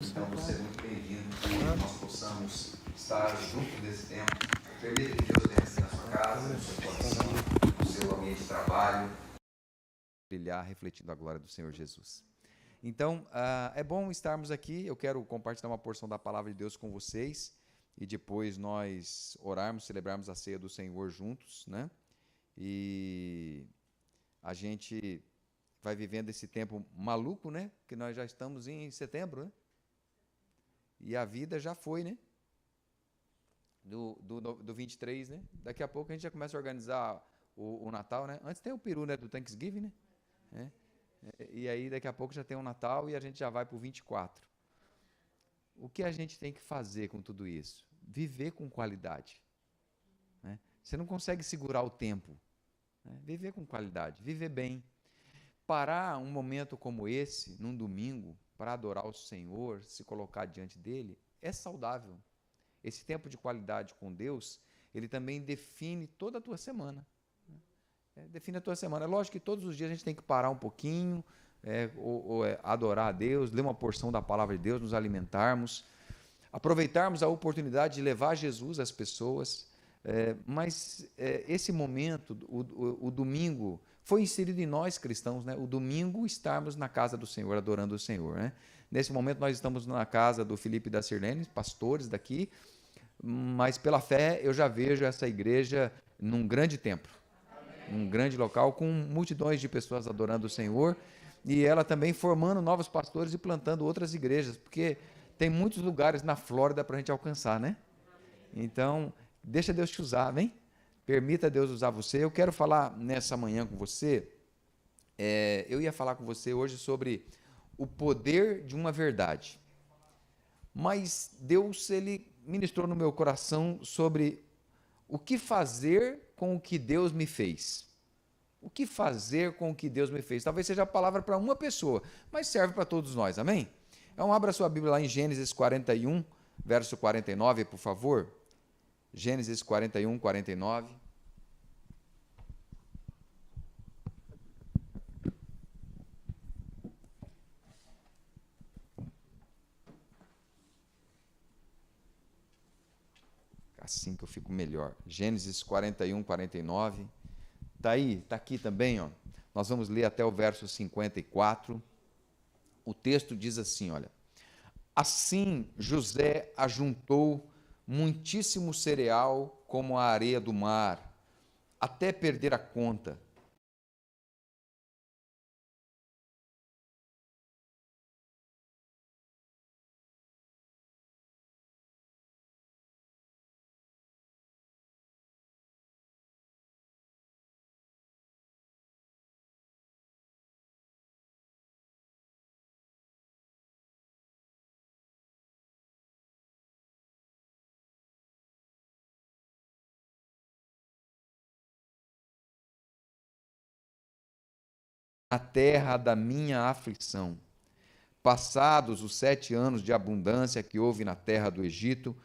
Então, você é muito bem-vindo, que nós possamos estar juntos nesse tempo. Permita que Deus venha assim na sua casa, no seu coração, no seu ambiente de trabalho. Brilhar, refletindo a glória do Senhor Jesus. Então, é bom estarmos aqui. Eu quero compartilhar uma porção da palavra de Deus com vocês e depois nós orarmos, celebrarmos a ceia do Senhor juntos, né? E a gente vai vivendo esse tempo maluco, né? Que nós já estamos em setembro, né? E a vida já foi, né? Do 23, né? Daqui a pouco a gente já começa a organizar o Natal, né? Antes tem o peru, né? Do Thanksgiving, né? E aí daqui a pouco já tem o Natal e a gente já vai para o 24. O que a gente tem que fazer com tudo isso? Viver com qualidade, né? Você não consegue segurar o tempo, né? Viver com qualidade, viver bem. Parar um momento como esse, num domingo, para adorar o Senhor, se colocar diante dele, é saudável. Esse tempo de qualidade com Deus, ele também define toda a tua semana. Define a tua semana. É lógico que todos os dias a gente tem que parar um pouquinho, adorar a Deus, ler uma porção da palavra de Deus, nos alimentarmos, aproveitarmos a oportunidade de levar Jesus às pessoas. Mas esse momento, o domingo, foi inserido em nós cristãos, né? O domingo estarmos na casa do Senhor, adorando o Senhor, né? Nesse momento nós estamos na casa do Felipe e da Sirlene, pastores daqui, mas pela fé eu já vejo essa igreja num grande templo, num grande local, com multidões de pessoas adorando o Senhor, e ela também formando novos pastores e plantando outras igrejas, porque tem muitos lugares na Flórida para a gente alcançar, né? Então, deixa Deus te usar, vem? Permita Deus usar você. Eu quero falar nessa manhã com você, eu ia falar com você hoje sobre o poder de uma verdade. Mas Deus, ele ministrou no meu coração sobre o que fazer com o que Deus me fez. O que fazer com o que Deus me fez? Talvez seja a palavra para uma pessoa, mas serve para todos nós, amém? Então, abra sua Bíblia lá em Gênesis 41, verso 49, por favor. Gênesis 41, 49. Assim que eu fico melhor. Gênesis 41, 49. Está aí, está aqui também, ó. Nós vamos ler até o verso 54. O texto diz assim, olha. Assim José ajuntou muitíssimo cereal como a areia do mar, até perder a conta. Na terra da minha aflição. Passados os 7 anos de abundância que houve na terra do Egito,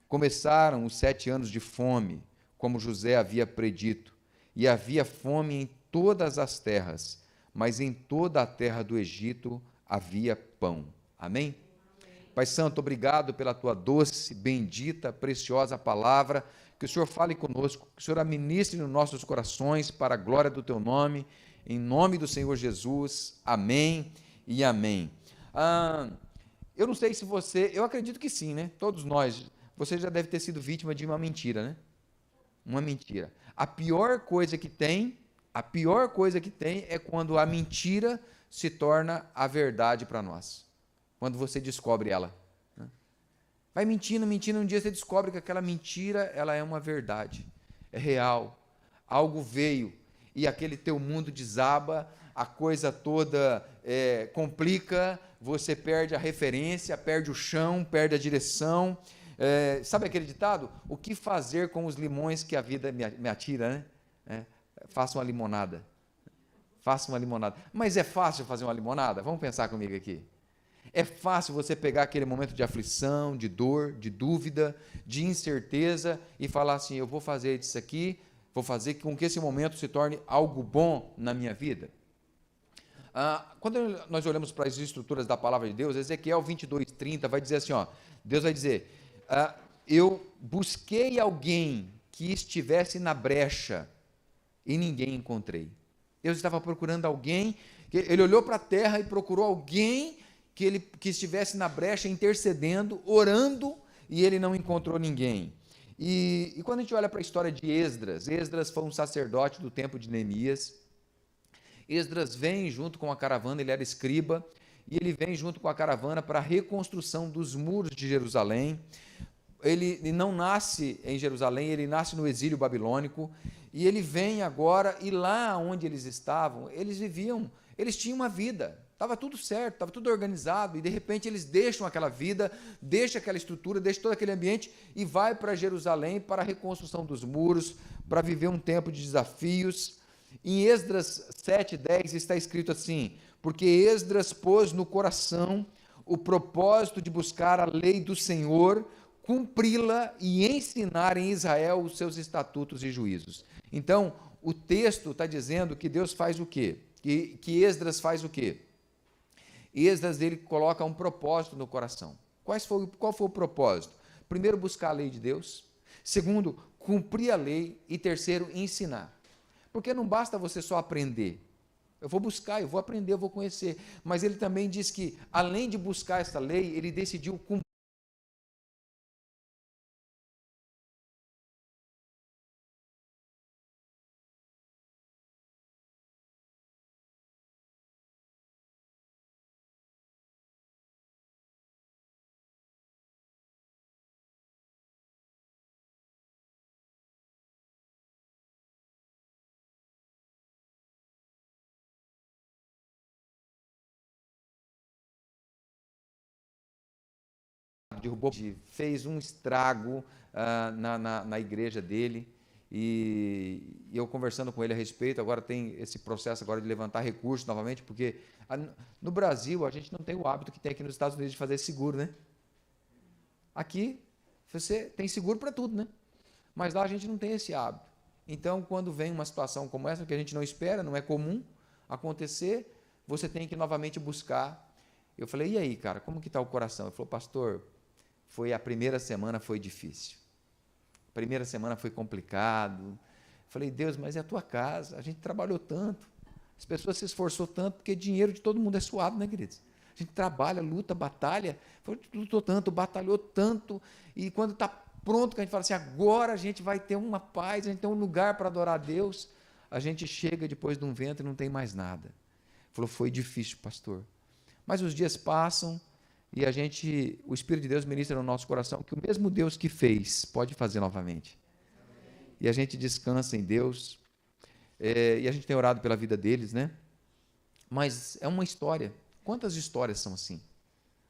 começaram os 7 anos de fome, como José havia predito, e havia fome em todas as terras, mas em toda a terra do Egito havia pão. Amém? Pai Santo, obrigado pela tua doce, bendita, preciosa palavra, que o Senhor fale conosco, que o Senhor administre nos nossos corações para a glória do teu nome, em nome do Senhor Jesus, amém e amém. Eu não sei se você, eu acredito que sim, né? Todos nós, você já deve ter sido vítima de uma mentira, né? Uma mentira. A pior coisa que tem é quando a mentira se torna a verdade para nós. Quando você descobre ela. Vai mentindo, mentindo, um dia você descobre que aquela mentira, ela é uma verdade, é real, algo veio, e aquele teu mundo desaba, a coisa toda complica, você perde a referência, perde o chão, perde a direção. Sabe aquele ditado? O que fazer com os limões que a vida me atira, né? Faça uma limonada. Faça uma limonada. Mas é fácil fazer uma limonada? Vamos pensar comigo aqui. É fácil você pegar aquele momento de aflição, de dor, de dúvida, de incerteza e falar assim, eu vou fazer isso aqui, vou fazer com que esse momento se torne algo bom na minha vida. Quando nós olhamos para as estruturas da palavra de Deus, Ezequiel 22:30 vai dizer assim, ó, Deus vai dizer, eu busquei alguém que estivesse na brecha e ninguém encontrei. Deus estava procurando alguém, ele olhou para a terra e procurou alguém que estivesse na brecha, intercedendo, orando, e ele não encontrou ninguém. E quando a gente olha para a história de Esdras foi um sacerdote do tempo de Neemias. Esdras vem junto com a caravana, ele era escriba, e ele vem junto com a caravana para a reconstrução dos muros de Jerusalém. Ele não nasce em Jerusalém, ele nasce no exílio babilônico, e ele vem agora, e lá onde eles estavam, eles tinham uma vida, estava tudo certo, estava tudo organizado, e de repente eles deixam aquela vida, deixam aquela estrutura, deixam todo aquele ambiente, e vai para Jerusalém para a reconstrução dos muros, para viver um tempo de desafios. Em Esdras 7:10 está escrito assim, porque Esdras pôs no coração o propósito de buscar a lei do Senhor, cumpri-la e ensinar em Israel os seus estatutos e juízos. Então, o texto está dizendo que Deus faz o quê? Que Esdras faz o quê? Esdras, ele coloca um propósito no coração. Qual foi o propósito? Primeiro, buscar a lei de Deus. Segundo, cumprir a lei. E terceiro, ensinar. Porque não basta você só aprender. Eu vou buscar, eu vou aprender, eu vou conhecer. Mas ele também diz que, além de buscar essa lei, ele decidiu cumprir derrubou, fez um estrago na igreja dele, e eu conversando com ele a respeito, agora tem esse processo agora de levantar recursos novamente, porque no Brasil a gente não tem o hábito que tem aqui nos Estados Unidos de fazer seguro, né? Aqui você tem seguro para tudo, né? Mas lá a gente não tem esse hábito. Então, quando vem uma situação como essa, que a gente não espera, não é comum acontecer, você tem que novamente buscar. Eu falei, e aí, cara, como que está o coração? Ele falou, pastor, a primeira semana foi difícil. A primeira semana foi complicado. Falei, Deus, mas é a tua casa, a gente trabalhou tanto, as pessoas se esforçou tanto, porque dinheiro de todo mundo é suado, né, queridos? A gente trabalha, luta, batalha, lutou tanto, batalhou tanto, e quando está pronto, que a gente fala assim, agora a gente vai ter uma paz, a gente tem um lugar para adorar a Deus, a gente chega depois de um vento e não tem mais nada. Falou, foi difícil, pastor. Mas os dias passam, e o Espírito de Deus ministra no nosso coração que o mesmo Deus que fez pode fazer novamente. E a gente descansa em Deus, e a gente tem orado pela vida deles, né? Mas é uma história. Quantas histórias são assim?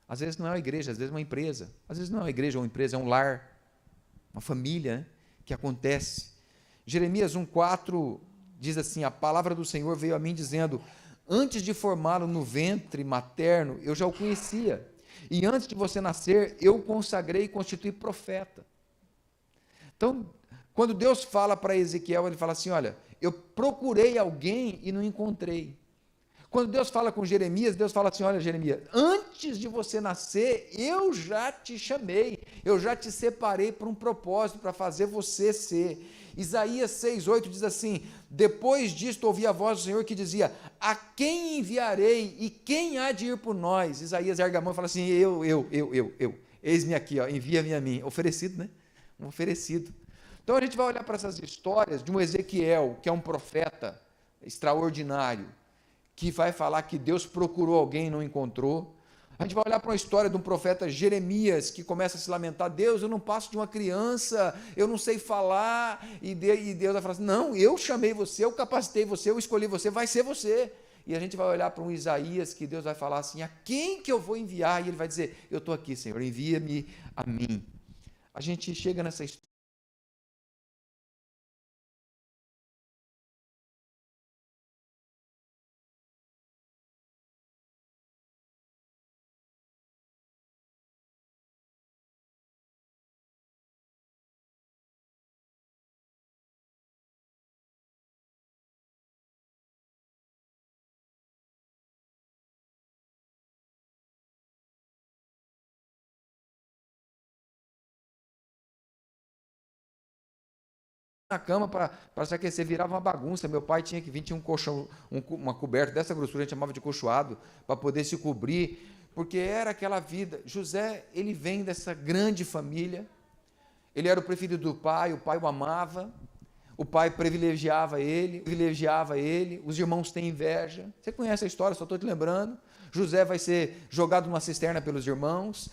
Às vezes não é uma igreja, às vezes é uma empresa. Às vezes não é uma igreja ou uma empresa, é um lar, uma família, né? Que acontece. Jeremias 1:4 diz assim, a palavra do Senhor veio a mim dizendo, antes de formá-lo no ventre materno, eu já o conhecia. E antes de você nascer, eu o consagrei e constituí profeta. Então, quando Deus fala para Ezequiel, ele fala assim, olha, eu procurei alguém e não encontrei. Quando Deus fala com Jeremias, Deus fala assim, olha Jeremias, antes de você nascer, eu já te chamei, eu já te separei para um propósito, para fazer você ser. Isaías 6:8 diz assim, depois disto ouvi a voz do Senhor que dizia, a quem enviarei e quem há de ir por nós? Isaías ergue a mão e fala assim, eu, eis-me aqui, ó, envia-me a mim, oferecido, né? Um oferecido. Então a gente vai olhar para essas histórias de um Ezequiel, que é um profeta extraordinário, que vai falar que Deus procurou alguém e não encontrou. A gente vai olhar para uma história de um profeta Jeremias, que começa a se lamentar, Deus, eu não passo de uma criança, eu não sei falar, e Deus vai falar assim, não, eu chamei você, eu capacitei você, eu escolhi você, vai ser você. E a gente vai olhar para um Isaías, que Deus vai falar assim, a quem que eu vou enviar? E ele vai dizer, eu estou aqui, Senhor, envia-me a mim. A gente chega nessa história, na cama para se aquecer, virava uma bagunça. Meu pai tinha que vir, tinha um colchão, uma coberta dessa grossura, a gente chamava de colchoado, para poder se cobrir, porque era aquela vida. José, ele vem dessa grande família, ele era o preferido do pai, o pai o amava, o pai privilegiava ele, os irmãos têm inveja. Você conhece a história, só estou te lembrando. José vai ser jogado numa cisterna pelos irmãos,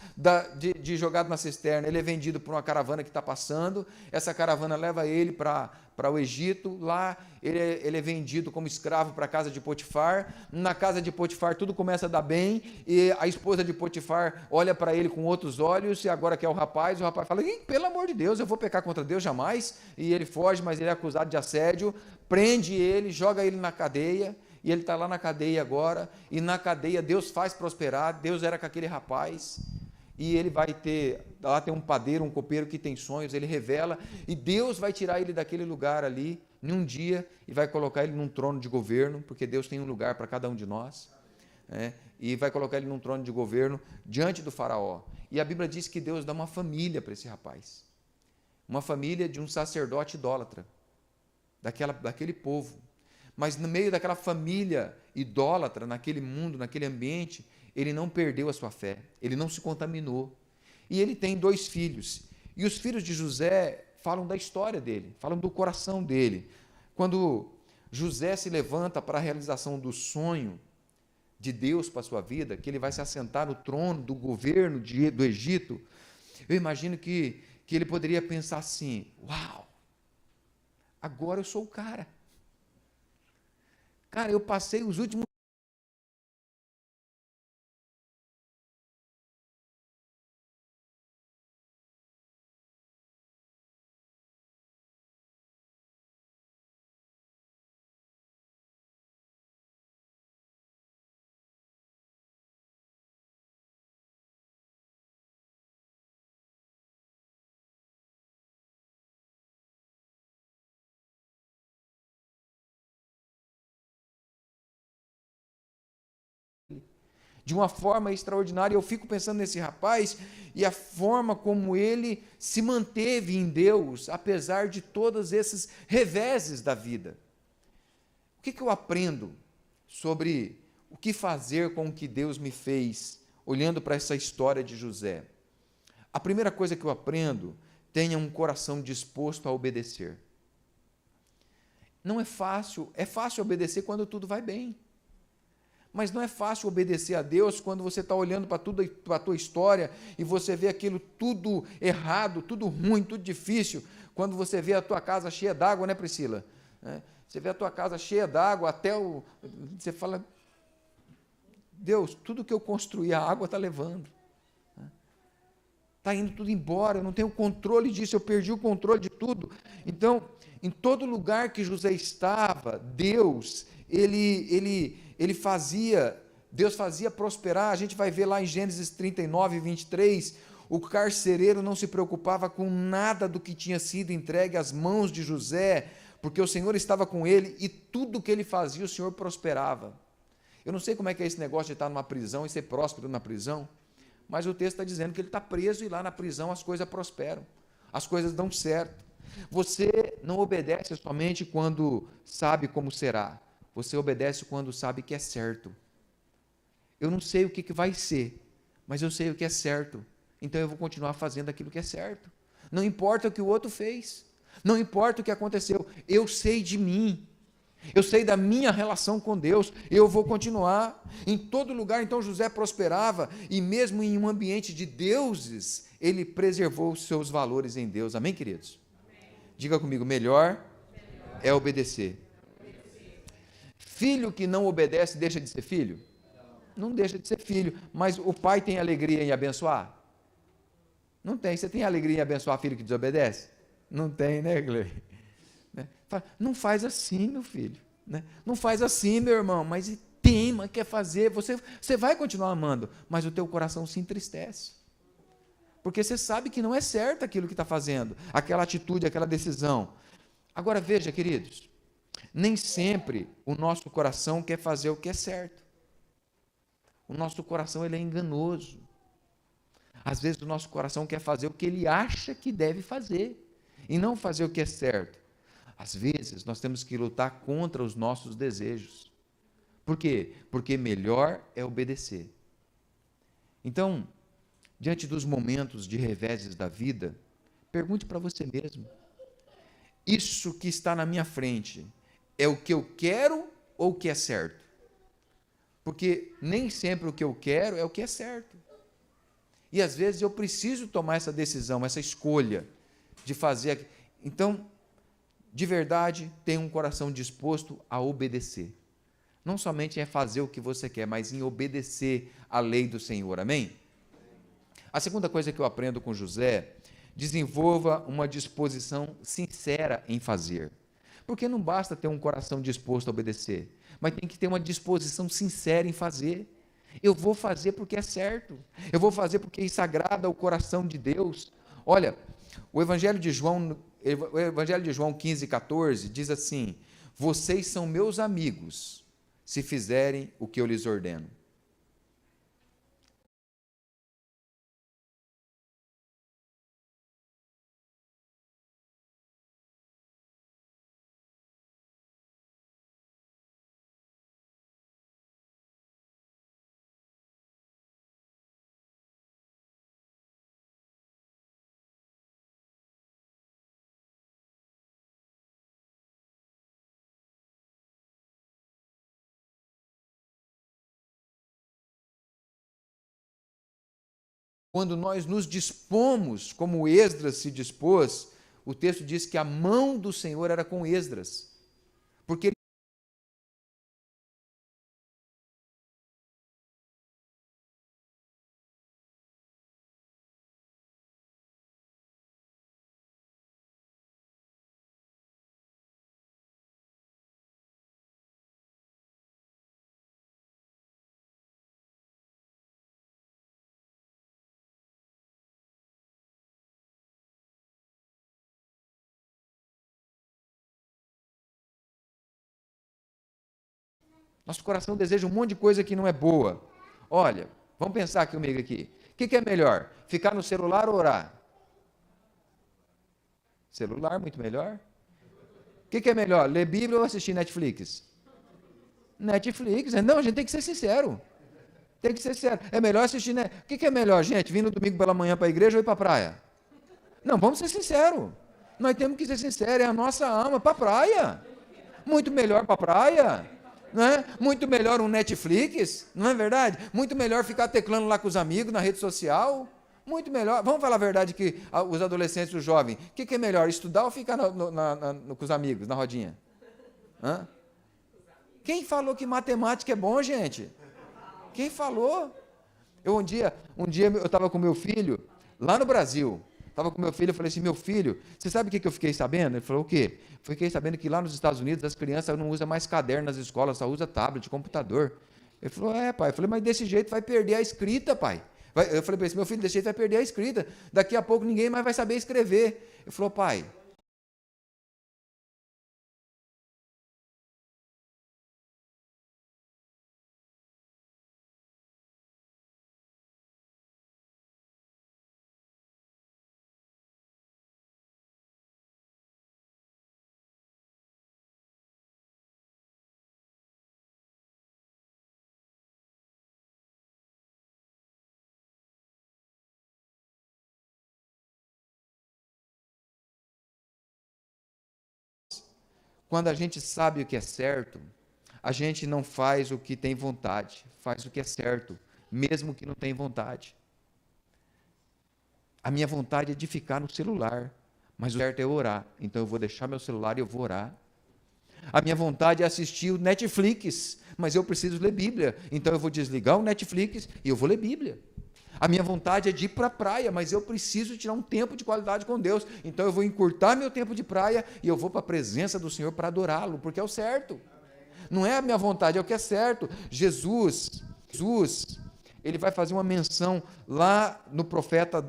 de jogado na cisterna, ele é vendido por uma caravana que está passando, essa caravana leva ele para o Egito, lá ele é vendido como escravo para a casa de Potifar, na casa de Potifar tudo começa a dar bem, e a esposa de Potifar olha para ele com outros olhos, e agora que é o rapaz fala, pelo amor de Deus, eu vou pecar contra Deus jamais, e ele foge, mas ele é acusado de assédio, prende ele, joga ele na cadeia, e ele está lá na cadeia agora, e na cadeia Deus faz prosperar, Deus era com aquele rapaz, e ele vai ter, lá tem um padeiro, um copeiro que tem sonhos, ele revela, e Deus vai tirar ele daquele lugar ali, em um dia, e vai colocar ele num trono de governo, porque Deus tem um lugar para cada um de nós, e vai colocar ele num trono de governo, diante do faraó, e a Bíblia diz que Deus dá uma família para esse rapaz, uma família de um sacerdote idólatra, daquele povo, mas no meio daquela família idólatra, naquele mundo, naquele ambiente, ele não perdeu a sua fé, ele não se contaminou. E ele tem 2 filhos. E os filhos de José falam da história dele, falam do coração dele. Quando José se levanta para a realização do sonho de Deus para a sua vida, que ele vai se assentar no trono do governo do Egito, eu imagino que ele poderia pensar assim, uau, agora eu sou o cara. Cara, eu passei os últimos de uma forma extraordinária. Eu fico pensando nesse rapaz e a forma como ele se manteve em Deus, apesar de todos esses reveses da vida. O que eu aprendo sobre o que fazer com o que Deus me fez, olhando para essa história de José? A primeira coisa que eu aprendo, tenha um coração disposto a obedecer. Não é fácil obedecer quando tudo vai bem. Mas não é fácil obedecer a Deus quando você está olhando para tudo, para a tua história e você vê aquilo tudo errado, tudo ruim, tudo difícil. Quando você vê a tua casa cheia d'água, né, Priscila? Você vê a tua casa cheia d'água, você fala, Deus, tudo que eu construí, a água está levando. Está indo tudo embora, eu não tenho controle disso, eu perdi o controle de tudo. Então, em todo lugar que José estava, Deus, Deus fazia prosperar. A gente vai ver lá em Gênesis 39, 23, o carcereiro não se preocupava com nada do que tinha sido entregue às mãos de José, porque o Senhor estava com ele e tudo que ele fazia, o Senhor prosperava. Eu não sei como é que é esse negócio de estar numa prisão e ser próspero na prisão, mas o texto está dizendo que ele está preso e lá na prisão as coisas prosperam, as coisas dão certo. Você não obedece somente quando sabe como será, você obedece quando sabe que é certo. Eu não sei o que vai ser, mas eu sei o que é certo, então eu vou continuar fazendo aquilo que é certo. Não importa o que o outro fez, não importa o que aconteceu, eu sei de mim, eu sei da minha relação com Deus, eu vou continuar. Em todo lugar, então, José prosperava, e mesmo em um ambiente de deuses, ele preservou os seus valores em Deus. Amém, queridos? Amém. Diga comigo, melhor é obedecer. Filho que não obedece deixa de ser filho? Não deixa de ser filho, mas o pai tem alegria em abençoar? Não tem. Você tem alegria em abençoar filho que desobedece? Não tem, né, Glei? Não faz assim, meu filho, não faz assim, meu irmão, mas tema, quer fazer, você vai continuar amando, mas o teu coração se entristece, porque você sabe que não é certo aquilo que está fazendo, aquela atitude, aquela decisão. Agora veja, queridos, nem sempre o nosso coração quer fazer o que é certo, o nosso coração ele é enganoso, às vezes o nosso coração quer fazer o que ele acha que deve fazer, e não fazer o que é certo. Às vezes, nós temos que lutar contra os nossos desejos. Por quê? Porque melhor é obedecer. Então, diante dos momentos de reveses da vida, pergunte para você mesmo: isso que está na minha frente é o que eu quero ou o que é certo? Porque nem sempre o que eu quero é o que é certo. E às vezes eu preciso tomar essa decisão, essa escolha de fazer. Então, de verdade, tenha um coração disposto a obedecer. Não somente em fazer o que você quer, mas em obedecer à lei do Senhor. Amém? A segunda coisa que eu aprendo com José: desenvolva uma disposição sincera em fazer. Porque não basta ter um coração disposto a obedecer, mas tem que ter uma disposição sincera em fazer. Eu vou fazer porque é certo. Eu vou fazer porque isso agrada ao coração de Deus. Olha, o Evangelho de João 15:14 diz assim: vocês são meus amigos se fizerem o que eu lhes ordeno. Quando nós nos dispomos, como Esdras se dispôs, o texto diz que a mão do Senhor era com Esdras, porque nosso coração deseja um monte de coisa que não é boa. Olha, vamos pensar comigo aqui. O que é melhor? Ficar no celular ou orar? Celular, muito melhor. O que é melhor? Ler Bíblia ou assistir Netflix? Netflix. Não, a gente tem que ser sincero. Tem que ser sincero. É melhor assistir. O que é melhor, gente? Vir no domingo pela manhã para a igreja ou ir para a praia? Não, vamos ser sinceros. Nós temos que ser sinceros. É a nossa alma para a praia. Muito melhor para a praia. Não é? Muito melhor um Netflix, não é verdade? Muito melhor ficar teclando lá com os amigos na rede social. Muito melhor. Vamos falar a verdade que os adolescentes, os jovens, o que é melhor, estudar ou ficar com os amigos, na rodinha? Hã? Quem falou que matemática é bom, gente? Quem falou? Um dia eu estava com meu filho, lá no Brasil. Estava com meu filho, eu falei assim: meu filho, você sabe o que eu fiquei sabendo? Ele falou: o quê? Fiquei sabendo que lá nos Estados Unidos as crianças não usam mais caderno nas escolas, só usa tablet, computador. Ele falou: é, pai. Eu falei: mas desse jeito vai perder a escrita, pai. Eu falei para ele: meu filho, desse jeito vai perder a escrita. Daqui a pouco ninguém mais vai saber escrever. Ele falou: pai, quando a gente sabe o que é certo, a gente não faz o que tem vontade, faz o que é certo, mesmo que não tenha vontade. A minha vontade é de ficar no celular, mas o certo é orar. Então eu vou deixar meu celular e eu vou orar. A minha vontade é assistir o Netflix, mas eu preciso ler Bíblia. Então eu vou desligar o Netflix e eu vou ler Bíblia. A minha vontade é de ir para a praia, mas eu preciso tirar um tempo de qualidade com Deus. Então eu vou encurtar meu tempo de praia e eu vou para a presença do Senhor para adorá-lo, porque é o certo. Não é a minha vontade, é o que é certo. Jesus, ele vai fazer uma menção lá no profeta,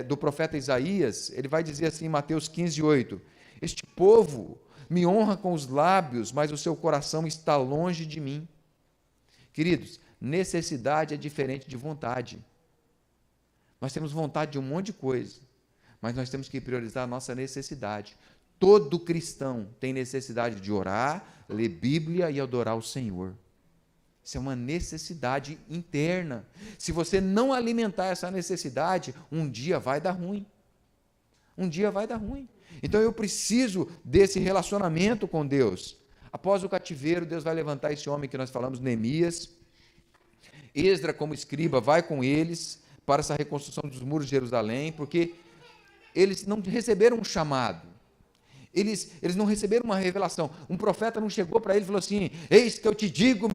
do profeta Isaías. Ele vai dizer assim em Mateus 15:8: este povo me honra com os lábios, mas o seu coração está longe de mim. Queridos, necessidade é diferente de vontade. Nós temos vontade de um monte de coisa, mas nós temos que priorizar a nossa necessidade. Todo cristão tem necessidade de orar, ler Bíblia e adorar o Senhor. Isso é uma necessidade interna. Se você não alimentar essa necessidade, um dia vai dar ruim. Um dia vai dar ruim. Então eu preciso desse relacionamento com Deus. Após o cativeiro, Deus vai levantar esse homem que nós falamos, Neemias. Esdra, como escriba, vai com eles para essa reconstrução dos muros de Jerusalém, porque eles não receberam um chamado. Eles não receberam uma revelação. Um profeta não chegou para ele e falou assim: eis que eu te digo.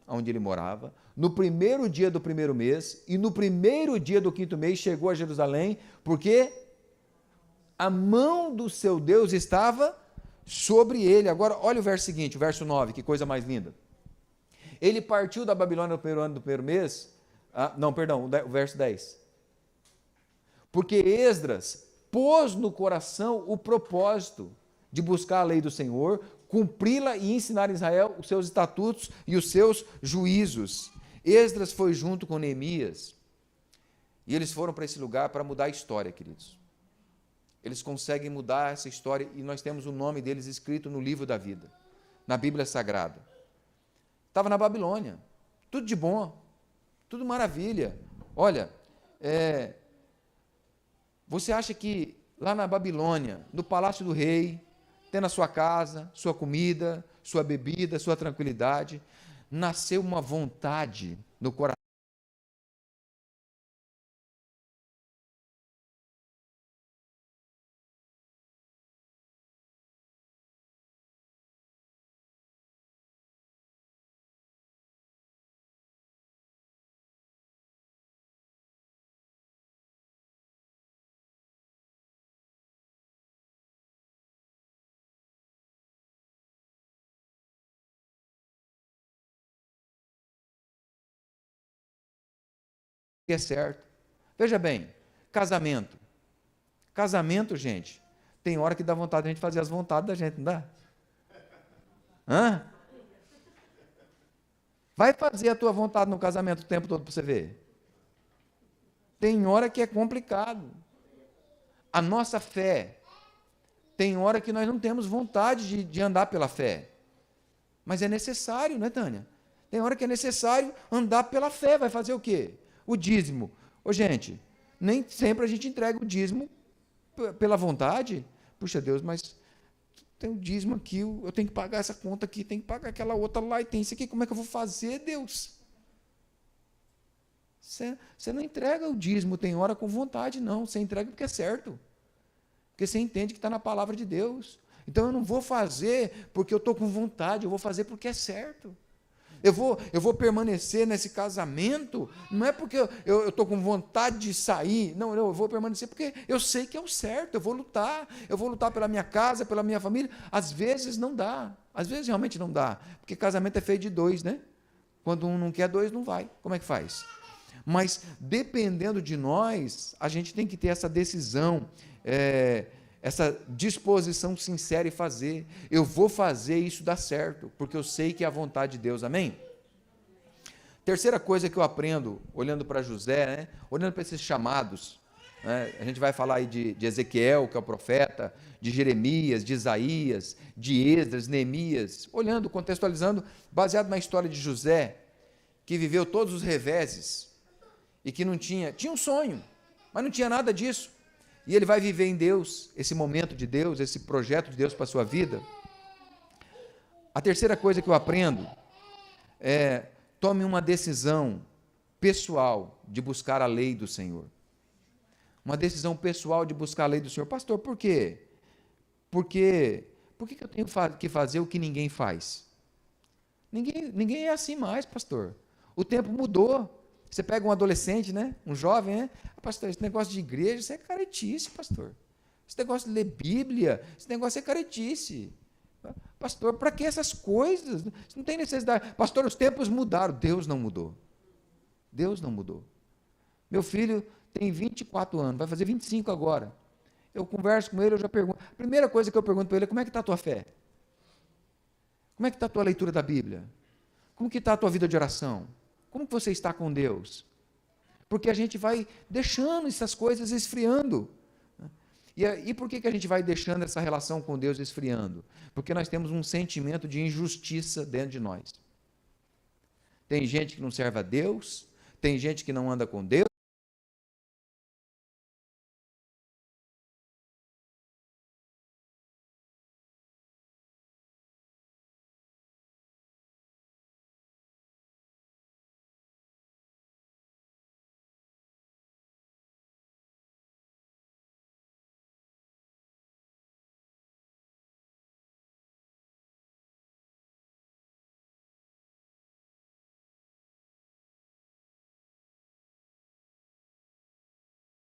Onde ele morava, no primeiro dia do primeiro mês, e no primeiro dia do quinto mês chegou a Jerusalém, porque a mão do seu Deus estava sobre ele. Agora, olha o verso seguinte, o verso 9, que coisa mais linda. Ele partiu da Babilônia no primeiro ano do primeiro mês, o verso 10. Porque Esdras pôs no coração o propósito de buscar a lei do Senhor, cumpri-la e ensinar a Israel os seus estatutos e os seus juízos. Esdras foi junto com Neemias, e eles foram para esse lugar para mudar a história, queridos. Eles conseguem mudar essa história, e nós temos o nome deles escrito no livro da vida, na Bíblia Sagrada. Estava na Babilônia, tudo de bom, tudo maravilha. Olha, você acha que lá na Babilônia, no palácio do rei, tendo a sua casa, sua comida, sua bebida, sua tranquilidade, nasceu uma vontade no coração. Que é certo. Veja bem, casamento. Casamento, gente, tem hora que dá vontade de a gente fazer as vontades da gente, não dá? Hã? Vai fazer a tua vontade no casamento o tempo todo para você ver. Tem hora que é complicado. A nossa fé, tem hora que nós não temos vontade de andar pela fé. Mas é necessário, não é, Tânia? Tem hora que é necessário andar pela fé. Vai fazer o quê? O dízimo. Ô, gente, nem sempre a gente entrega o dízimo pela vontade. Puxa Deus, mas tem o dízimo aqui, eu tenho que pagar essa conta aqui, tenho que pagar aquela outra lá, e tem isso aqui, como é que eu vou fazer, Deus? Você não entrega o dízimo, tem hora com vontade, não. Você entrega porque é certo. Porque você entende que está na palavra de Deus. Então, eu não vou fazer porque eu estou com vontade, eu vou fazer porque é certo. Eu vou permanecer nesse casamento, não é porque eu estou com vontade de sair, não, eu vou permanecer porque eu sei que é o certo, eu vou lutar pela minha casa, pela minha família. Às vezes não dá, às vezes realmente não dá, porque casamento é feito de dois, né? Quando um não quer, dois não vai. Como é que faz? Mas, dependendo de nós, a gente tem que ter essa decisão, essa disposição sincera e fazer. Eu vou fazer isso dar certo, porque eu sei que é a vontade de Deus. Amém? Terceira coisa que eu aprendo, olhando para José, né? Olhando para esses chamados, né? A gente vai falar aí de Ezequiel, que é o profeta, de Jeremias, de Isaías, de Esdras, Neemias, olhando, contextualizando, baseado na história de José, que viveu todos os reveses, e que não tinha um sonho, mas não tinha nada disso. E ele vai viver em Deus, esse momento de Deus, esse projeto de Deus para a sua vida. A terceira coisa que eu aprendo é: tome uma decisão pessoal de buscar a lei do Senhor. Uma decisão pessoal de buscar a lei do Senhor. Pastor, por quê? Por que eu tenho que fazer o que ninguém faz? Ninguém é assim mais, pastor. O tempo mudou. Você pega um adolescente, né? Um jovem, né? Pastor, esse negócio de igreja, isso é caretice, pastor. Esse negócio de ler Bíblia, esse negócio é caretice. Pastor, para que essas coisas? Não tem necessidade. Pastor, os tempos mudaram. Deus não mudou. Deus não mudou. Meu filho tem 24 anos, vai fazer 25 agora. Eu converso com ele, eu já pergunto. A primeira coisa que eu pergunto para ele é: como é que está a tua fé? Como é que está a tua leitura da Bíblia? Como que está a tua vida de oração? Como que você está com Deus? Porque a gente vai deixando essas coisas esfriando. E por que a gente vai deixando essa relação com Deus esfriando? Porque nós temos um sentimento de injustiça dentro de nós. Tem gente que não serve a Deus, tem gente que não anda com Deus.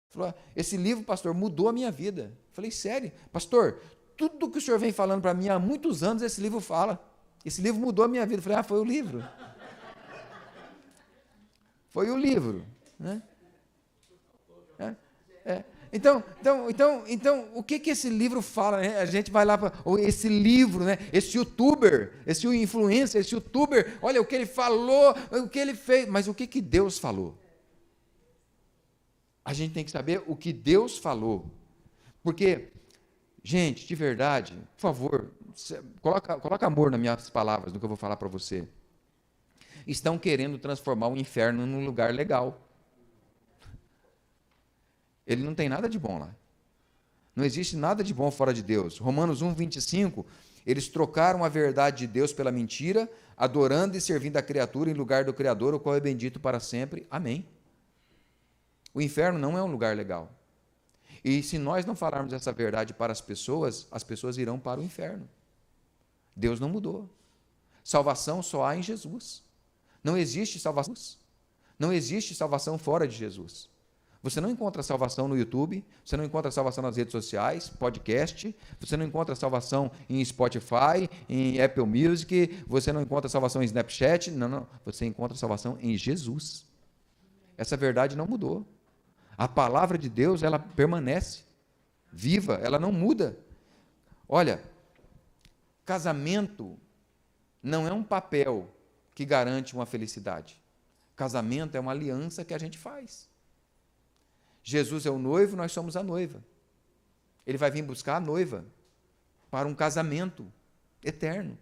Falou: esse livro, pastor, mudou a minha vida. Falei: sério? Pastor, tudo que o senhor vem falando para mim há muitos anos, esse livro fala. Esse livro mudou a minha vida. Falei: foi o livro. Foi o livro. Né? Então, o que esse livro fala? Né? A gente vai lá para esse livro, né? Esse youtuber, esse influencer, esse youtuber, olha o que ele falou, o que ele fez, mas o que Deus falou? A gente tem que saber o que Deus falou. Porque, gente, de verdade, por favor, coloca amor nas minhas palavras, no que eu vou falar para você. Estão querendo transformar o inferno num lugar legal. Ele não tem nada de bom lá. Não existe nada de bom fora de Deus. Romanos 1:25, eles trocaram a verdade de Deus pela mentira, adorando e servindo a criatura em lugar do Criador, o qual é bendito para sempre. Amém. O inferno não é um lugar legal. E se nós não falarmos essa verdade para as pessoas irão para o inferno. Deus não mudou. Salvação só há em Jesus. Não existe salvação. Não existe salvação fora de Jesus. Você não encontra salvação no YouTube, você não encontra salvação nas redes sociais, podcast, você não encontra salvação em Spotify, em Apple Music, você não encontra salvação em Snapchat, não. Você encontra salvação em Jesus. Essa verdade não mudou. A palavra de Deus, ela permanece viva, ela não muda. Olha, casamento não é um papel que garante uma felicidade. Casamento é uma aliança que a gente faz. Jesus é o noivo, nós somos a noiva. Ele vai vir buscar a noiva para um casamento eterno.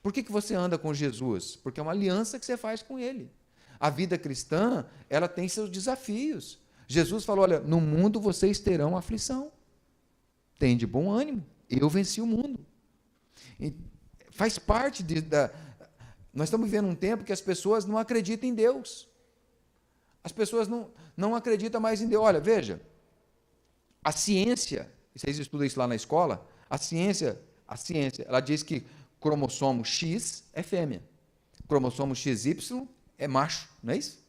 Por que você anda com Jesus? Porque é uma aliança que você faz com Ele. A vida cristã, ela tem seus desafios. Jesus falou: olha, no mundo vocês terão aflição. Tem de bom ânimo. Eu venci o mundo. E faz parte nós estamos vivendo um tempo que as pessoas não acreditam em Deus. As pessoas não acreditam mais em Deus. Olha, veja, a ciência, vocês estudam isso lá na escola, a ciência, ela diz que cromossomo X é fêmea, cromossomo XY é macho, não é isso?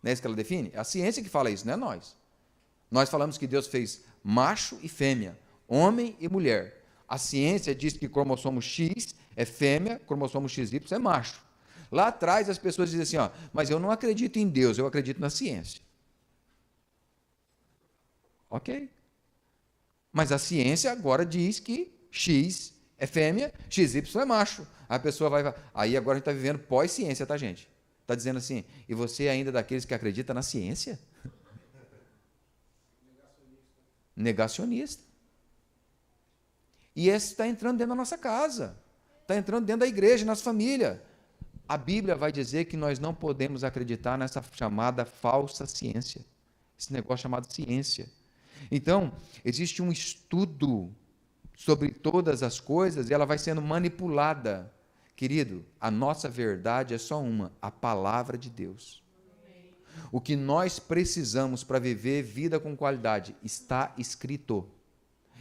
Não é isso que ela define? É a ciência que fala isso, não é nós. Nós falamos que Deus fez macho e fêmea, homem e mulher. A ciência diz que cromossomo X é fêmea, cromossomo XY é macho. Lá atrás as pessoas dizem assim: mas eu não acredito em Deus, eu acredito na ciência. Ok. Mas a ciência agora diz que X é fêmea, XY é macho. A pessoa vai... Aí agora a gente está vivendo pós-ciência, tá, gente? Está dizendo assim: e você ainda é daqueles que acredita na ciência? Negacionista. E esse está entrando dentro da nossa casa, está entrando dentro da igreja, nas famílias. A Bíblia vai dizer que nós não podemos acreditar nessa chamada falsa ciência, esse negócio chamado ciência. Então, existe um estudo sobre todas as coisas e ela vai sendo manipulada. Querido, a nossa verdade é só uma: a palavra de Deus. O que nós precisamos para viver vida com qualidade está escrito.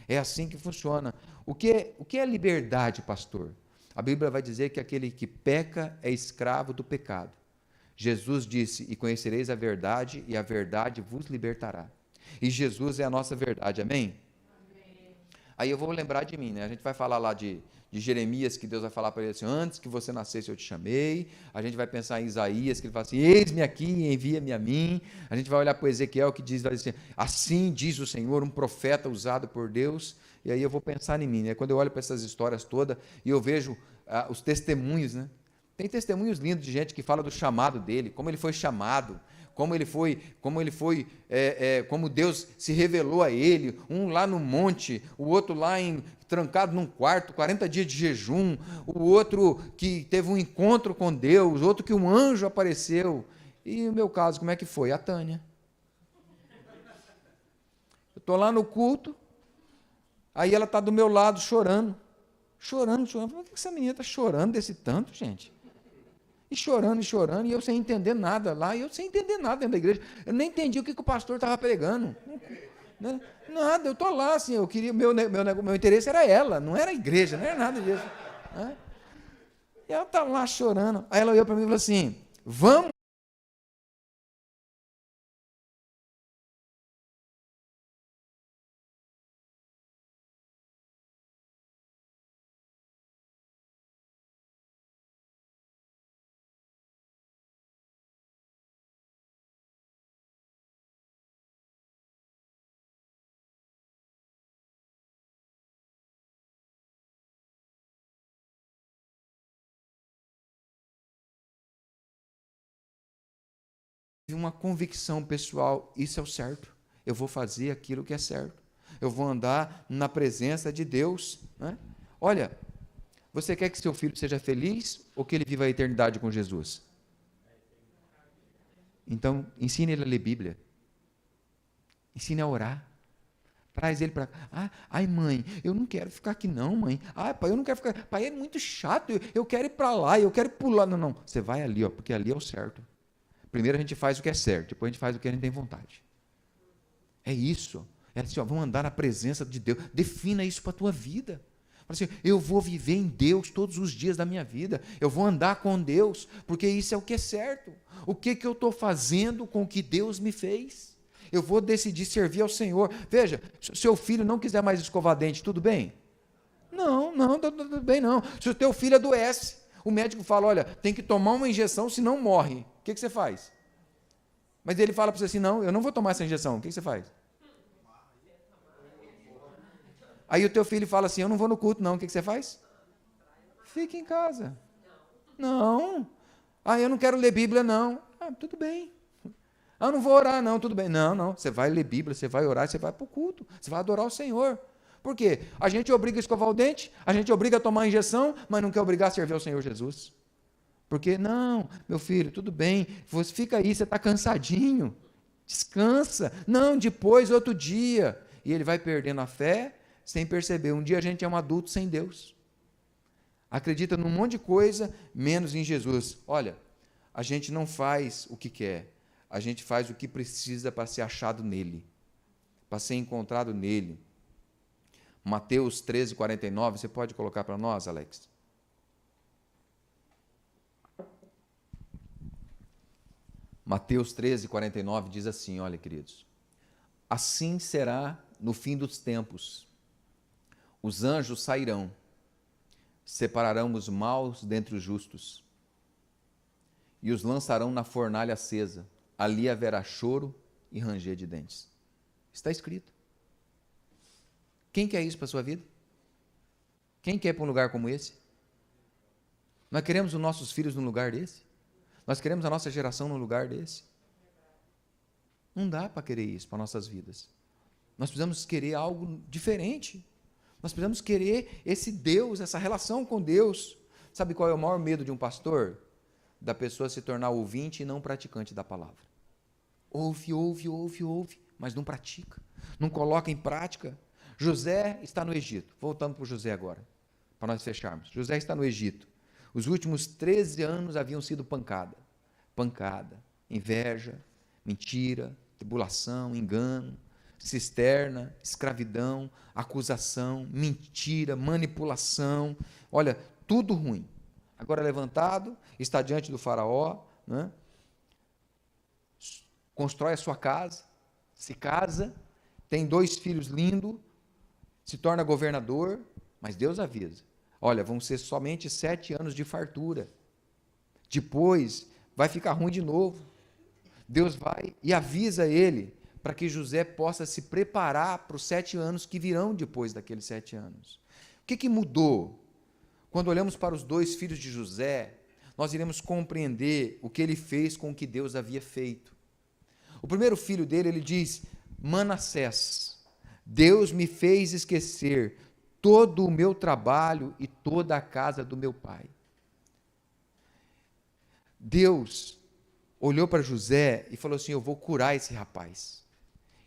É assim que funciona. O que é liberdade, pastor? A Bíblia vai dizer que aquele que peca é escravo do pecado. Jesus disse: e conhecereis a verdade, e a verdade vos libertará. E Jesus é a nossa verdade, amém? Aí eu vou lembrar de mim, né? A gente vai falar lá de Jeremias, que Deus vai falar para ele assim, antes que você nascesse eu te chamei. A gente vai pensar em Isaías, que ele fala assim, eis-me aqui, envia-me a mim. A gente vai olhar para o Ezequiel, que diz assim, assim diz o Senhor, um profeta usado por Deus. E aí eu vou pensar em mim, né? Quando eu olho para essas histórias todas e eu vejo os testemunhos, né? Tem testemunhos lindos de gente que fala do chamado dele, como ele foi chamado, como Deus se revelou a ele, um lá no monte, o outro lá trancado num quarto, 40 dias de jejum, o outro que teve um encontro com Deus, outro que um anjo apareceu. E o meu caso, como é que foi? A Tânia. Eu estou lá no culto, aí ela está do meu lado chorando. Chorando. Por que essa menina está chorando desse tanto, gente? E chorando, e eu sem entender nada lá, e eu sem entender nada dentro da igreja. Eu nem entendi o que o pastor estava pregando. Né? Nada, eu estou lá, assim, eu queria, meu interesse era ela, não era a igreja, não era nada disso. Né? E ela está lá chorando. Aí ela olhou para mim e falou assim, vamos. Uma convicção pessoal, isso é o certo. Eu vou fazer aquilo que é certo. Eu vou andar na presença de Deus. Né? Olha, você quer que seu filho seja feliz ou que ele viva a eternidade com Jesus? Então, ensine ele a ler Bíblia. Ensine a orar. Traz ele para cá. Ai, mãe, eu não quero ficar aqui não, mãe. Ai, pai, eu não quero ficar. Pai, é muito chato. Eu quero ir para lá, eu quero pular. Não, não. Você vai ali, ó, porque ali é o certo. Primeiro a gente faz o que é certo, depois a gente faz o que a gente tem vontade. É isso. É assim, ó, vamos andar na presença de Deus. Defina isso para a tua vida. Assim, eu vou viver em Deus todos os dias da minha vida. Eu vou andar com Deus, porque isso é o que é certo. O que eu estou fazendo com o que Deus me fez? Eu vou decidir servir ao Senhor. Veja, se o seu filho não quiser mais escovar dente, tudo bem? Não, tudo bem não. Se o teu filho adoece, o médico fala, olha, tem que tomar uma injeção, senão morre. O que você faz? Mas ele fala para você assim, não, eu não vou tomar essa injeção. O que você faz? Aí o teu filho fala assim, eu não vou no culto não. O que você faz? Fica em casa. Não. Eu não quero ler Bíblia não. Tudo bem. Eu não vou orar não, tudo bem. Não. Você vai ler Bíblia, você vai orar, você vai para o culto. Você vai adorar o Senhor. Por quê? A gente obriga a escovar o dente, a gente obriga a tomar a injeção, mas não quer obrigar a servir ao Senhor Jesus. Porque, não, meu filho, tudo bem, você fica aí, você está cansadinho, descansa. Não, depois, outro dia. E ele vai perdendo a fé sem perceber. Um dia a gente é um adulto sem Deus. Acredita num monte de coisa, menos em Jesus. Olha, a gente não faz o que quer, a gente faz o que precisa para ser achado nele, para ser encontrado nele. Mateus 13, 49, você pode colocar para nós, Alex? Mateus 13, 49 diz assim, olha, queridos, assim será no fim dos tempos, os anjos sairão, separarão os maus dentre os justos, e os lançarão na fornalha acesa, ali haverá choro e ranger de dentes. Está escrito. Quem quer isso para a sua vida? Quem quer ir para um lugar como esse? Nós queremos os nossos filhos num lugar desse? Nós queremos a nossa geração num lugar desse? Não dá para querer isso para nossas vidas. Nós precisamos querer algo diferente. Nós precisamos querer esse Deus, essa relação com Deus. Sabe qual é o maior medo de um pastor? Da pessoa se tornar ouvinte e não praticante da palavra. Ouve, mas não pratica. Não coloca em prática. José está no Egito. Voltando para o José agora, para nós fecharmos. José está no Egito. Os últimos 13 anos haviam sido pancada, inveja, mentira, tribulação, engano, cisterna, escravidão, acusação, mentira, manipulação. Olha, tudo ruim. Agora levantado, está diante do faraó, né? Constrói a sua casa, se casa, tem 2 filhos lindos, se torna governador, mas Deus avisa: olha, vão ser somente 7 anos de fartura. Depois vai ficar ruim de novo. Deus vai e avisa ele para que José possa se preparar para os 7 anos que virão depois daqueles 7 anos. O que mudou? Quando olhamos para os 2 filhos de José, nós iremos compreender o que ele fez com o que Deus havia feito. O primeiro filho dele, ele diz: Manassés, Deus me fez esquecer todo o meu trabalho e toda a casa do meu pai. Deus olhou para José e falou assim: eu vou curar esse rapaz,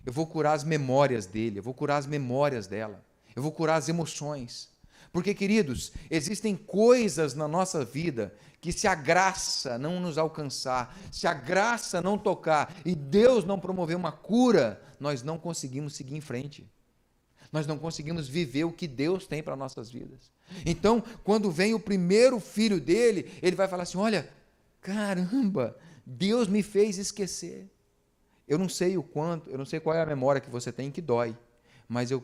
eu vou curar as memórias dele, eu vou curar as memórias dela, eu vou curar as emoções. Porque, queridos, existem coisas na nossa vida que, se a graça não nos alcançar, se a graça não tocar e Deus não promover uma cura, nós não conseguimos seguir em frente. Nós não conseguimos viver o que Deus tem para nossas vidas. Então, quando vem o primeiro filho dele, ele vai falar assim: olha, caramba, Deus me fez esquecer. Eu não sei o quanto, eu não sei qual é a memória que você tem que dói, mas eu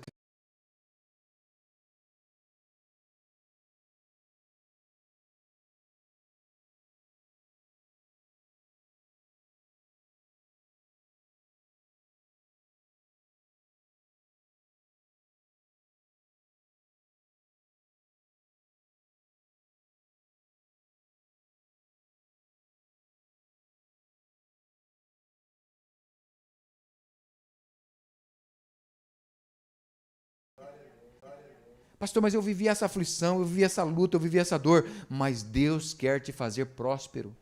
Pastor, mas eu vivi essa aflição, eu vivi essa luta, eu vivi essa dor, mas Deus quer te fazer próspero.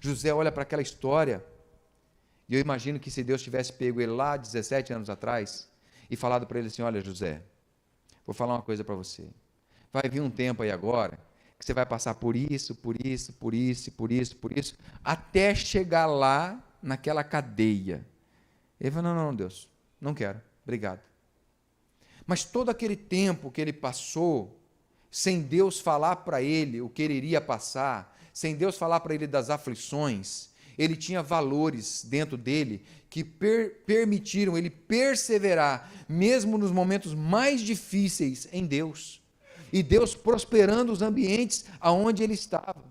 José olha para aquela história, e eu imagino que se Deus tivesse pego ele lá 17 anos atrás, e falado para ele assim: olha, José, vou falar uma coisa para você, vai vir um tempo aí agora, que você vai passar por isso, por isso, por isso, por isso, por isso, até chegar lá, naquela cadeia. Ele falou: não, Deus, não quero, obrigado. Mas todo aquele tempo que ele passou, sem Deus falar para ele o que ele iria passar, sem Deus falar para ele das aflições, ele tinha valores dentro dele que permitiram ele perseverar, mesmo nos momentos mais difíceis, em Deus. E Deus prosperando os ambientes aonde ele estava.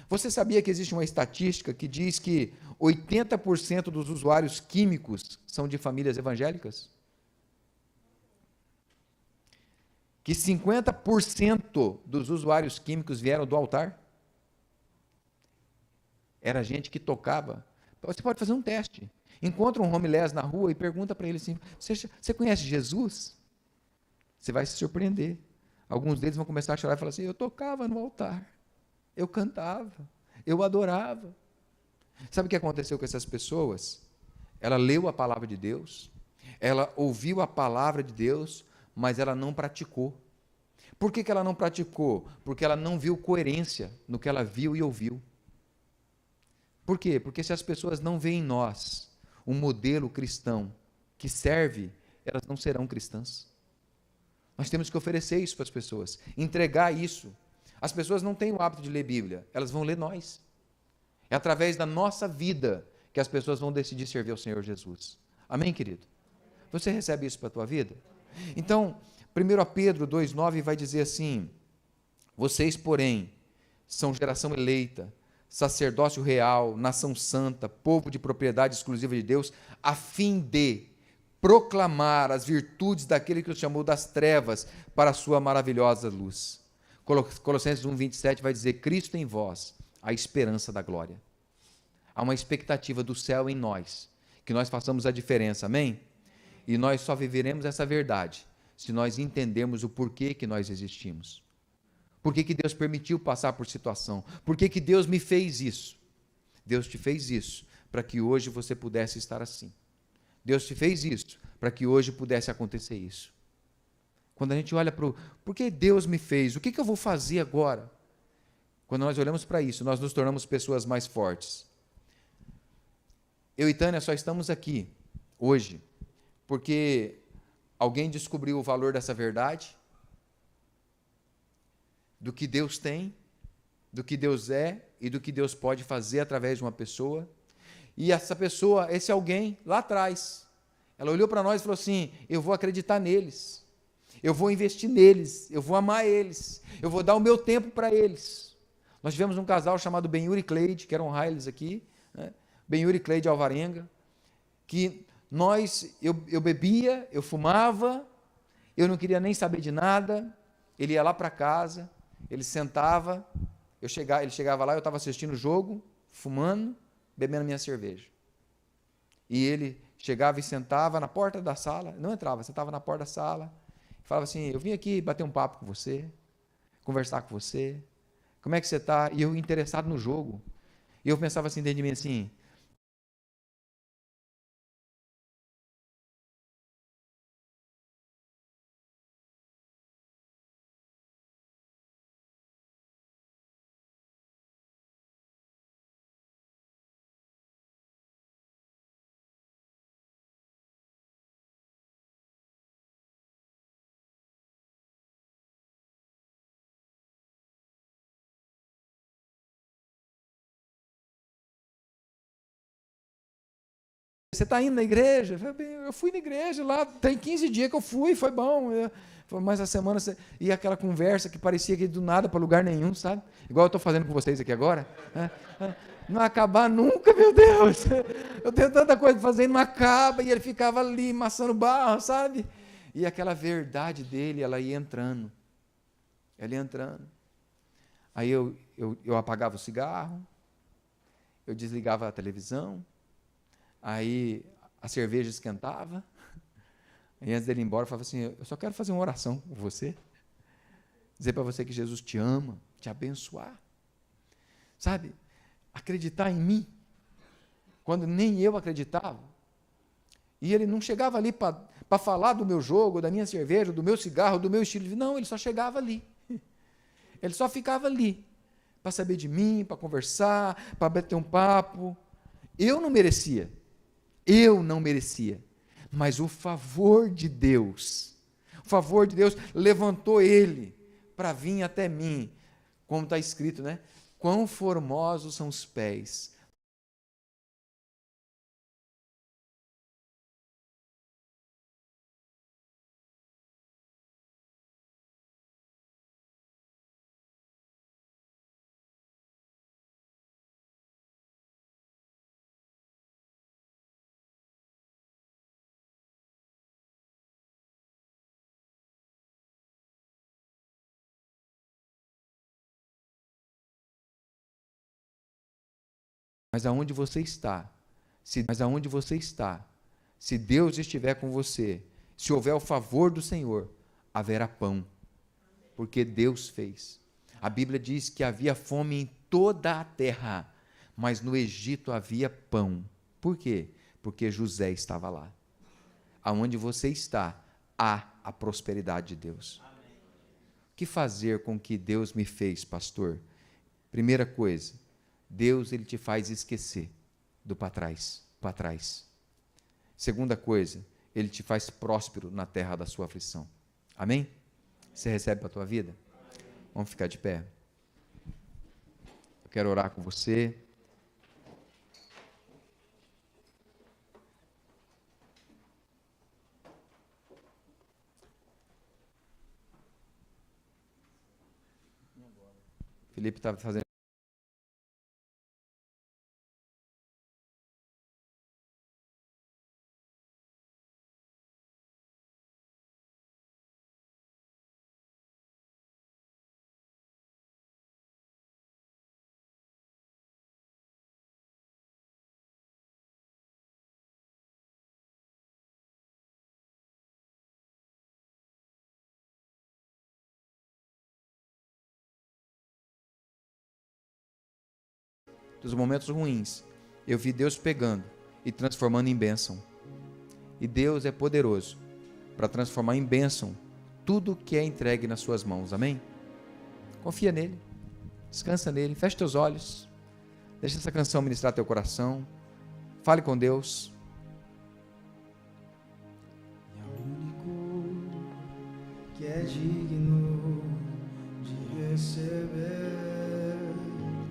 Você sabia que existe uma estatística que diz que 80% dos usuários químicos são de famílias evangélicas? Que 50% dos usuários químicos vieram do altar? Era gente que tocava. Você pode fazer um teste. Encontra um homeless na rua e pergunta para ele assim: você conhece Jesus? Você vai se surpreender. Alguns deles vão começar a chorar e falar assim: eu tocava no altar, eu cantava, eu adorava. Sabe o que aconteceu com essas pessoas? Ela leu a palavra de Deus, ela ouviu a palavra de Deus, mas ela não praticou. Por que ela não praticou? Porque ela não viu coerência no que ela viu e ouviu. Por quê? Porque se as pessoas não veem em nós um modelo cristão que serve, elas não serão cristãs. Nós temos que oferecer isso para as pessoas, entregar isso. As pessoas não têm o hábito de ler Bíblia, elas vão ler nós. É através da nossa vida que as pessoas vão decidir servir ao Senhor Jesus. Amém, querido? Você recebe isso para a tua vida? Então, 1 Pedro 2,9 vai dizer assim: vocês, porém, são geração eleita, sacerdócio real, nação santa, povo de propriedade exclusiva de Deus, a fim de proclamar as virtudes daquele que os chamou das trevas para a sua maravilhosa luz. Colossenses 1,27 vai dizer: Cristo em vós, a esperança da glória. Há uma expectativa do céu em nós, que nós façamos a diferença, amém? E nós só viveremos essa verdade se nós entendermos o porquê que nós existimos. Por que Deus permitiu passar por situação? Por que Deus me fez isso? Deus te fez isso para que hoje você pudesse estar assim. Deus te fez isso para que hoje pudesse acontecer isso. Quando a gente olha para o por que Deus me fez, o que eu vou fazer agora? Quando nós olhamos para isso, nós nos tornamos pessoas mais fortes. Eu e Tânia só estamos aqui hoje porque alguém descobriu o valor dessa verdade, do que Deus tem, do que Deus é e do que Deus pode fazer através de uma pessoa. E essa pessoa, esse alguém, lá atrás, ela olhou para nós e falou assim: eu vou acreditar neles. eu vou investir neles, eu vou amar eles, eu vou dar o meu tempo para eles. Nós tivemos um casal chamado Benhur e Cleide, que eram eles aqui, né? Benhur e Cleide Alvarenga, que eu bebia, eu fumava, eu não queria nem saber de nada, ele ia lá para casa, ele sentava, ele chegava lá, eu estava assistindo o jogo, fumando, bebendo minha cerveja. E ele chegava e sentava na porta da sala, não entrava, sentava na porta da sala, falava assim, eu vim aqui bater um papo com você, conversar com você, como é que você está? E eu interessado no jogo. E eu pensava assim dentro de mim assim, você está indo na igreja? Eu fui na igreja lá, tem 15 dias que eu fui, foi bom. Mas a semana, e aquela conversa que parecia que do nada para lugar nenhum, sabe? Igual eu estou fazendo com vocês aqui agora. Não acabar nunca, meu Deus. Eu tenho tanta coisa para fazer e não acaba. E ele ficava ali, maçando barro, sabe? E aquela verdade dele, ela ia entrando. Ela ia entrando. Aí eu apagava o cigarro, eu desligava a televisão, aí a cerveja esquentava, e antes dele ir embora, eu falava assim, eu só quero fazer uma oração com você, dizer para você que Jesus te ama, te abençoar, sabe, acreditar em mim, quando nem eu acreditava, e ele não chegava ali para falar do meu jogo, da minha cerveja, do meu cigarro, do meu estilo de vida, não, ele só chegava ali, ele só ficava ali, para saber de mim, para conversar, para bater um papo. Eu não merecia, mas o favor de Deus levantou ele para vir até mim, como está escrito, né? Quão formosos são os pés. Mas aonde você está, se Deus estiver com você, se houver o favor do Senhor, haverá pão, porque Deus fez. A Bíblia diz que havia fome em toda a terra, mas no Egito havia pão. Por quê? Porque José estava lá. Aonde você está, há a prosperidade de Deus. O que fazer com o que Deus me fez, pastor? Primeira coisa, Deus ele te faz esquecer do para trás. Segunda coisa, ele te faz próspero na terra da sua aflição. Amém? Você recebe para a tua vida? Vamos ficar de pé. Eu quero orar com você. Felipe estava fazendo. Dos momentos ruins, eu vi Deus pegando e transformando em bênção. E Deus é poderoso para transformar em bênção tudo que é entregue nas suas mãos. Amém? Confia nele, descansa nele, feche teus olhos, deixa essa canção ministrar teu coração, fale com Deus. É o único que é digno de receber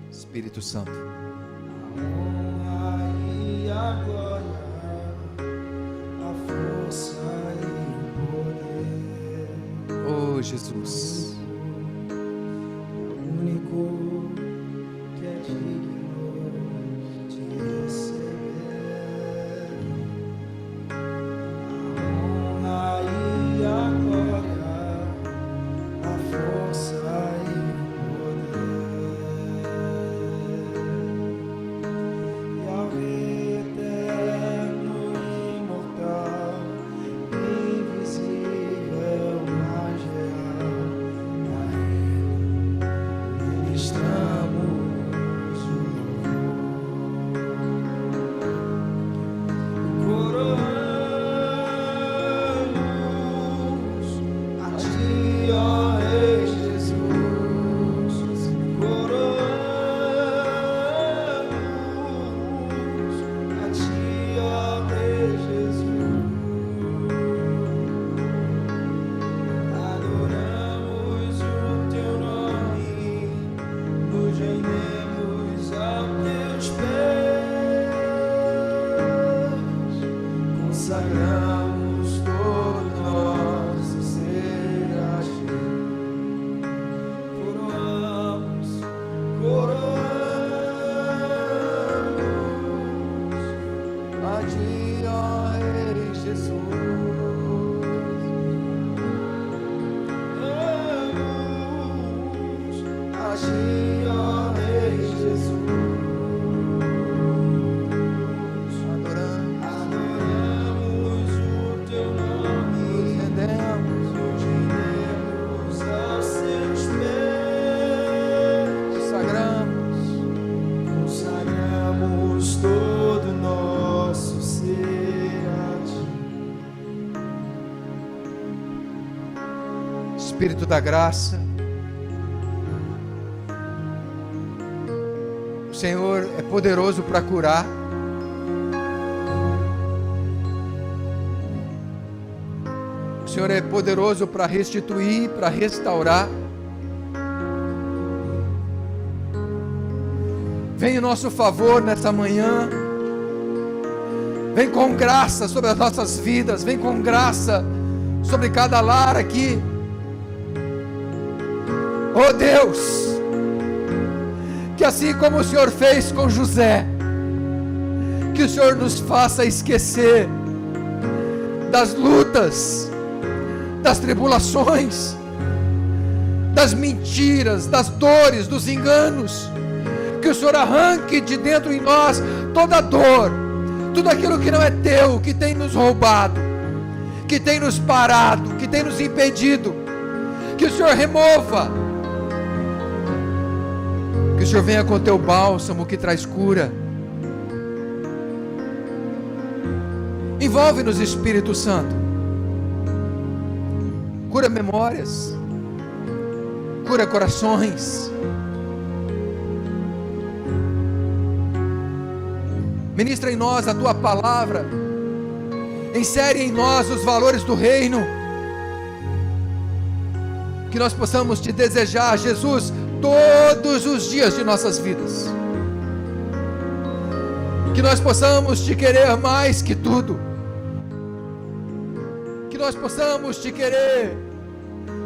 Espírito Santo, a honra e a glória, a força e o poder. Senhor Jesus. O único que é digno de receber a honra e a glória, a força e o poder, e ao eterno, imortal, invisível, mas real, a Ele ministramos o louvor. Coroamos a Ti, ó Rei Jesus. Coroamos a Ti, ó Rei Jesus. Adoramos o Teu nome, nos rendemos aos Teus pés, consagramos todo nosso ser a Ti. Coroamos, coroamos a Ti, ó Rei Jesus. A Ti, ó Rei Jesus. Adoramos o Teu nome, nos rendemos aos Seus pés, consagramos todo nosso ser a Ti. Espírito da graça, o Senhor é poderoso para curar. O Senhor é poderoso para restituir, para restaurar. Vem em nosso favor nessa manhã. Vem com graça sobre as nossas vidas. Vem com graça sobre cada lar aqui. Oh Deus, que assim como o Senhor fez com José, que o Senhor nos faça esquecer das lutas, das tribulações, das mentiras, das dores, dos enganos. Que o Senhor arranque de dentro em nós toda dor, tudo aquilo que não é Teu, que tem nos roubado, que tem nos parado, que tem nos impedido. Que o Senhor remova. Que o Senhor venha com o Teu bálsamo que traz cura. Envolve-nos, Espírito Santo. Cura memórias. Cura corações. Ministra em nós a Tua palavra. Insere em nós os valores do reino. Que nós possamos Te desejar, Jesus, todos os dias de nossas vidas. Que nós possamos Te querer mais que tudo. Que nós possamos Te querer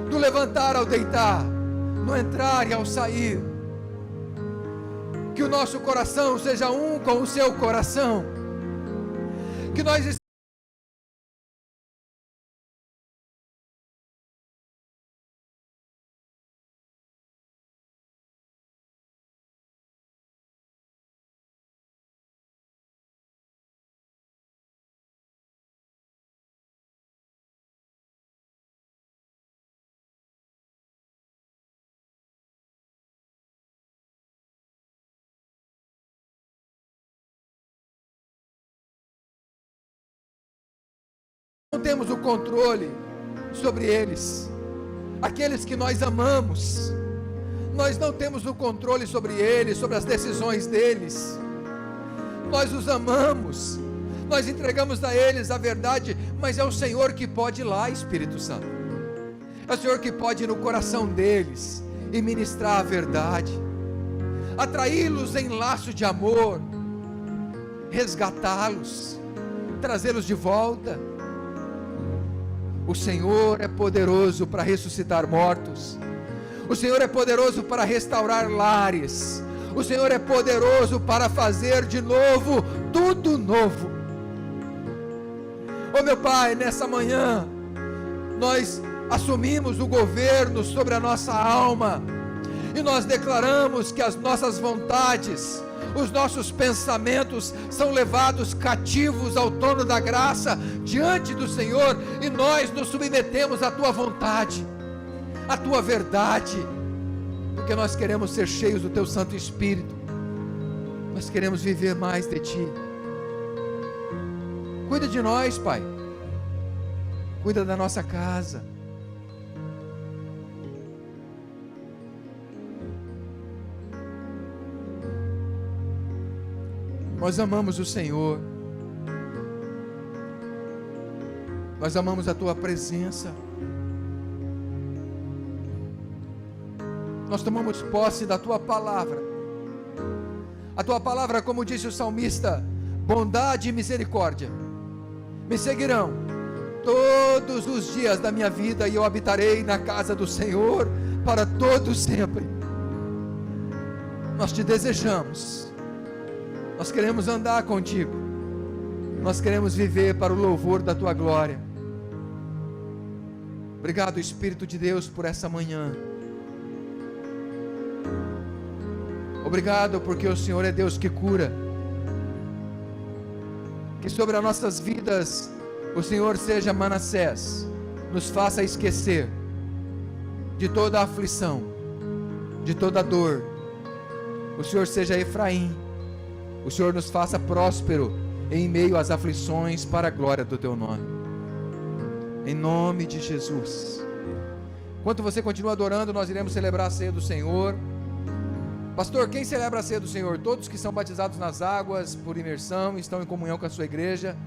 do levantar ao deitar, no entrar e ao sair. Que o nosso coração seja um com o Seu coração. Que nós não temos o controle sobre eles. Aqueles que nós amamos, nós não temos o controle sobre eles, sobre as decisões deles. Nós os amamos, nós entregamos a eles a verdade, mas é o Senhor que pode ir lá, Espírito Santo. É o Senhor que pode ir no coração deles e ministrar a verdade, atraí-los em laço de amor, resgatá-los, trazê-los de volta. O Senhor é poderoso para ressuscitar mortos. O Senhor é poderoso para restaurar lares. O Senhor é poderoso para fazer de novo tudo novo. Oh meu Pai, nessa manhã nós assumimos o governo sobre a nossa alma e nós declaramos que as nossas vontades, os nossos pensamentos são levados cativos ao trono da graça diante do Senhor, e nós nos submetemos à tua vontade, à tua verdade, porque nós queremos ser cheios do teu Santo Espírito, nós queremos viver mais de ti. Cuida de nós, Pai, cuida da nossa casa. Nós amamos o Senhor, nós amamos a tua presença, nós tomamos posse da tua palavra. A tua palavra, como disse o salmista, bondade e misericórdia me seguirão todos os dias da minha vida, e eu habitarei na casa do Senhor para todo sempre. Nós te desejamos, nós queremos andar contigo, nós queremos viver para o louvor da tua glória. Obrigado, Espírito de Deus, por essa manhã. Obrigado porque o Senhor é Deus que cura. Que sobre as nossas vidas o Senhor seja Manassés, nos faça esquecer de toda a aflição, de toda a dor. O Senhor seja Efraim, o Senhor nos faça próspero em meio às aflições, para a glória do teu nome, em nome de Jesus. Enquanto você continua adorando, nós iremos celebrar a ceia do Senhor. Pastor, quem celebra a ceia do Senhor? Todos que são batizados nas águas por imersão, estão em comunhão com a sua igreja.